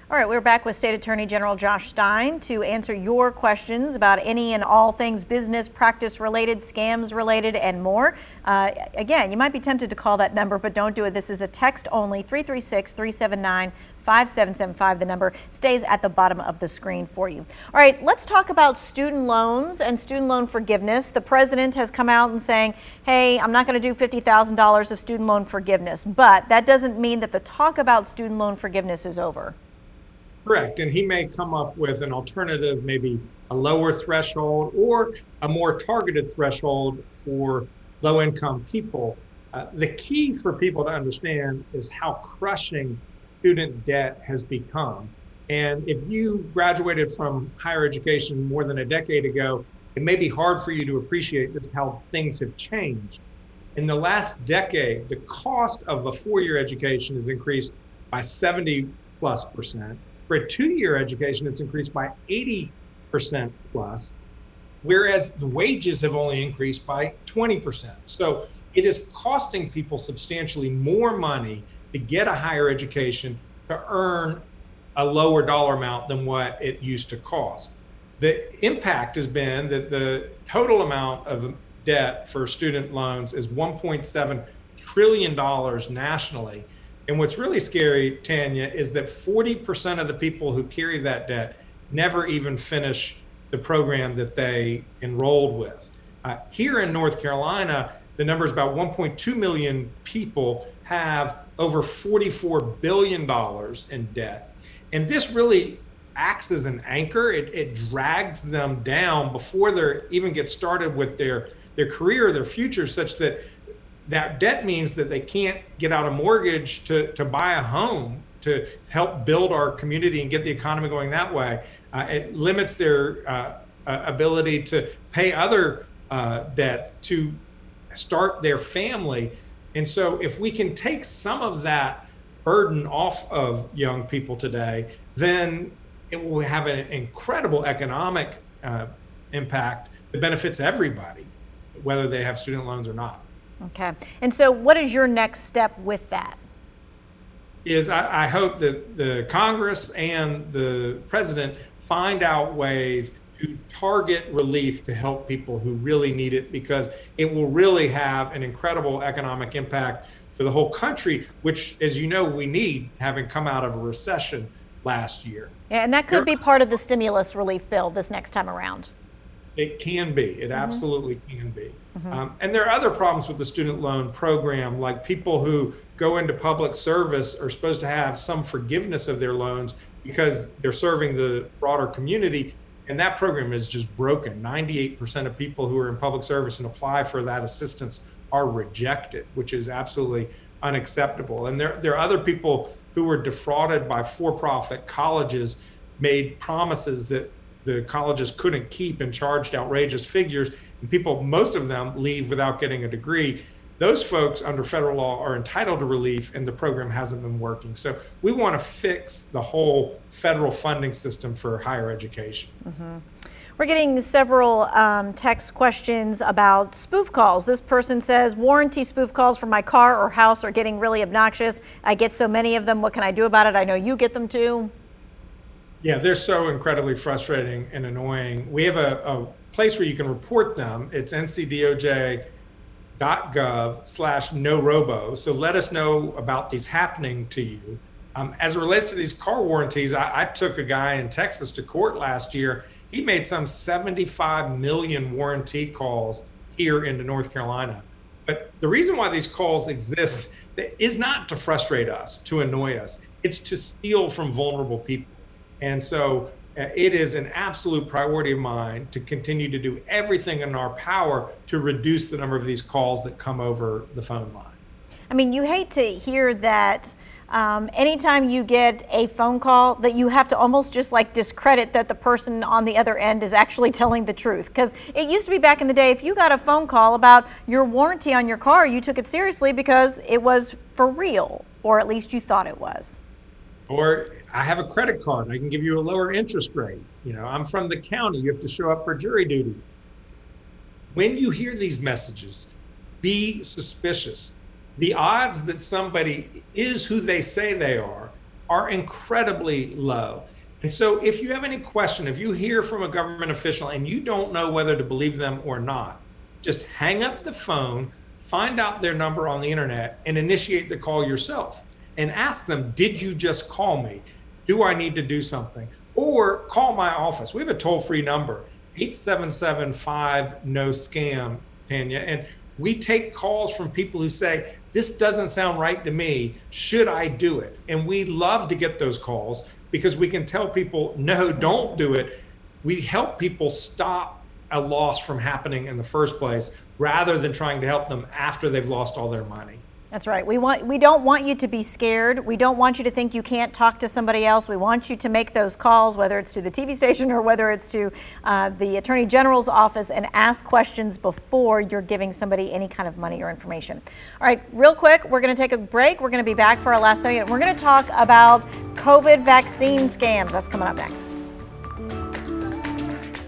All right, we're back with State Attorney General Josh Stein to answer your questions about any and all things business practice related, scams related, and more. Again, you might be tempted to call that number, but don't do it. This is a text only, 336-379-5775. The number stays at the bottom of the screen for you. All right, let's talk about student loans and student loan forgiveness. The president has come out and saying, hey, I'm not going to do $50,000 of student loan forgiveness, but that doesn't mean that the talk about student loan forgiveness is over. Correct. And he may come up with an alternative, maybe a lower threshold or a more targeted threshold for low-income people. The key for people to understand is how crushing student debt has become. And if you graduated from higher education more than a decade ago, it may be hard for you to appreciate just how things have changed. In the last decade, the cost of a four-year education has increased by 70+%. For a two-year education, it's increased by 80% plus, whereas the wages have only increased by 20%. So it is costing people substantially more money to get a higher education to earn a lower dollar amount than what it used to cost. The impact has been that the total amount of debt for student loans is $1.7 trillion nationally. And what's really scary, Tanya, is that 40% of the people who carry that debt never even finish the program that they enrolled with. Here in North Carolina, the number is about 1.2 million people have over $44 billion in debt. And this really acts as an anchor. It drags them down before they even get started with their career, their future, such that debt means that they can't get out a mortgage to buy a home to help build our community and get the economy going that way. It limits their ability to pay other debt to start their family. And so if we can take some of that burden off of young people today, then it will have an incredible economic impact that benefits everybody, whether they have student loans or not. Okay. And so what is your next step with that? I hope that the Congress and the president find out ways to target relief to help people who really need it, because it will really have an incredible economic impact for the whole country, which, as you know, we need, having come out of a recession last year. Yeah, and that could be part of the stimulus relief bill this next time around. It can be. It absolutely can be. And there are other problems with the student loan program, like people who go into public service are supposed to have some forgiveness of their loans because they're serving the broader community. And that program is just broken. 98% of people who are in public service and apply for that assistance are rejected, which is absolutely unacceptable. And there are other people who were defrauded by for-profit colleges, made promises that the colleges couldn't keep and charged outrageous figures. And people, most of them, leave without getting a degree. Those folks under federal law are entitled to relief, and the program hasn't been working. So we want to fix the whole federal funding system for higher education. We're getting several text questions about spoof calls. This person says, warranty spoof calls from my car or house are getting really obnoxious. I get so many of them. What can I do about it? I know you get them too. Yeah, they're so incredibly frustrating and annoying. We have a place where you can report them. It's ncdoj.gov/no-robo. So let us know about these happening to you. As it relates to these car warranties, I took a guy in Texas to court last year. He made some 75 million warranty calls here into North Carolina. But the reason why these calls exist is not to frustrate us, to annoy us. It's to steal from vulnerable people. And so it is an absolute priority of mine to continue to do everything in our power to reduce the number of these calls that come over the phone line. I mean, you hate to hear that anytime you get a phone call that you have to almost just like discredit that the person on the other end is actually telling the truth. Because it used to be back in the day, if you got a phone call about your warranty on your car, you took it seriously because it was for real, or at least you thought it was. Or I have a credit card, I can give you a lower interest rate. You know, I'm from the county, you have to show up for jury duty. When you hear these messages, be suspicious. The odds that somebody is who they say they are are incredibly low. And so if you have any question, if you hear from a government official and you don't know whether to believe them or not, just hang up the phone, find out their number on the internet, and initiate the call yourself. And ask them, did you just call me? Do I need to do something? Or call my office. We have a toll-free number, 877-5-NO-SCAM, Tanya. And we take calls from people who say, this doesn't sound right to me. Should I do it? And we love to get those calls because we can tell people, no, don't do it. We help people stop a loss from happening in the first place rather than trying to help them after they've lost all their money. That's right. We don't want you to be scared. We don't want you to think you can't talk to somebody else. We want you to make those calls, whether it's to the TV station or whether it's to the Attorney General's office, and ask questions before you're giving somebody any kind of money or information. All right, real quick, we're going to take a break. We're going to be back for our last segment. We're going to talk about COVID vaccine scams. That's coming up next.